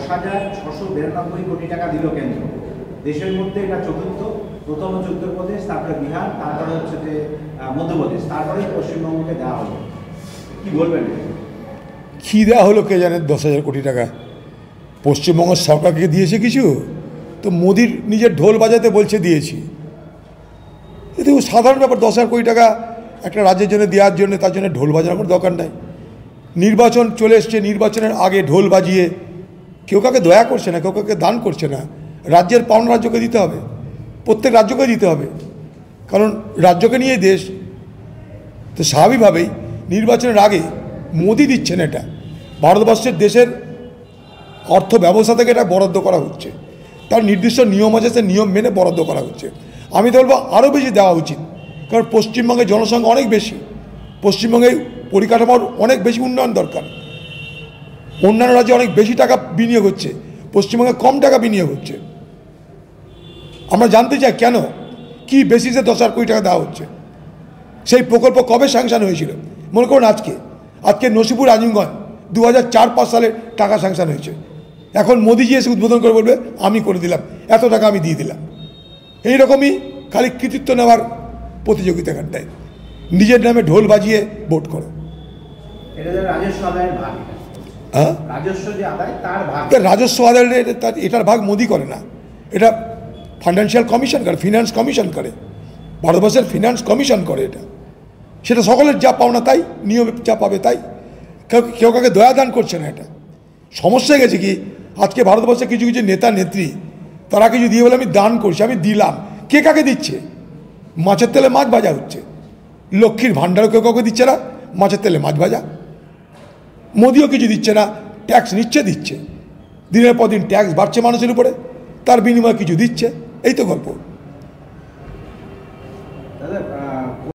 10,692 কোটি টাকা দিল কেন্দ্র। দেশের মধ্যে এটা চতুর্থ, প্রথম হচ্ছে উত্তরপ্রদেশ, তারপরে বিহার, তারপরে হচ্ছে যে মধ্যপ্রদেশ, তারপরে পশ্চিমবঙ্গকে দেওয়া হলো। কি বলবেন? কী দেওয়া হলো কে জানে 10,000 কোটি টাকা? পশ্চিমবঙ্গ সরকারকে দিয়েছে কিছু? তো মোদির নিজের ঢোল বাজাতে বলছে দিয়েছি। এতে সাধারণ ব্যাপার। 10,000 কোটি টাকা একটা রাজ্যের জন্য দেওয়ার জন্য, তার জন্য ঢোল বাজানোর কোনো দরকার নাই। নির্বাচন চলে এসছে, নির্বাচনের আগে ঢোল বাজিয়ে কেউ কাউকে দয়া করছে না, কেউ কাউকে দান করছে না। রাজ্যের পাওনা রাজ্যকে দিতে হবে, প্রত্যেক রাজ্যকে দিতে হবে, কারণ রাজ্যকে নিয়ে দেশ। তো স্বাভাবিকভাবেই নির্বাচনের আগে মোদি দিচ্ছেন। এটা ভারতবর্ষের দেশের অর্থ ব্যবস্থা থেকে এটা বরাদ্দ করা হচ্ছে, তার নির্দিষ্ট নিয়ম আছে, সে নিয়ম মেনে বরাদ্দ করা হচ্ছে। আমি তো বলবো আরও বেশি দেওয়া উচিত, কারণ পশ্চিমবঙ্গের জনসংখ্যা অনেক বেশি, পশ্চিমবঙ্গের পরিকাঠামোর অনেক বেশি উন্নয়ন দরকার। অন্যান্য রাজ্যে অনেক বেশি টাকা বিনিয়োগ হচ্ছে, পশ্চিমবঙ্গে কম টাকা বিনিয়োগ হচ্ছে। আমরা জানতে চাই কেন, কি বেসিসে 10,000 কোটি টাকা দেওয়া হচ্ছে? সেই প্রকল্প কবে স্যাংশন হয়েছিল? মনে করুন আজকে নসিপুর আজিমগঞ্জ 2004-05 সালে টাকা স্যাংশন হয়েছে। এখন মোদিজি এসে উদ্বোধন করে বলবে আমি করে দিলাম, এত টাকা আমি দিয়ে দিলাম। এইরকমই খালি কৃতিত্ব নেওয়ার প্রতিযোগিতা দেয়, নিজের নামে ঢোল বাজিয়ে ভোট করো। হ্যাঁ, রাজস্ব আদায় এটার ভাগ মোদি করে না, এটা ফাইন্যান্সিয়াল কমিশন করে, ফিনান্স কমিশন করে, ভারতবর্ষের ফিনান্স কমিশন করে এটা। সেটা সকলের যা পাওনা তাই, নিয়মে যা পাবে তাই, কেউ কাউকে দয়া দান করছে না। এটা সমস্যা গেছে কি, আজকে ভারতবর্ষে কিছু কিছু নেতা নেত্রী তারা কিছু দিয়ে বলে আমি দান করছি, আমি দিলাম। কে কাকে দিচ্ছে? মাছের তেলে মাছ ভাজা হচ্ছে। লক্ষ্মীর ভাণ্ডারও কেউ কাউকে দিচ্ছে না, মাছের তেলে মাছ ভাজা। মোদিও কিছু দিচ্ছে না, ট্যাক্স নিচ্ছে দিচ্ছে, দিনের পর দিন ট্যাক্স বাড়ছে মানুষের উপরে, তার বিনিময়ে কিছু দিচ্ছে। এই তো গল্প।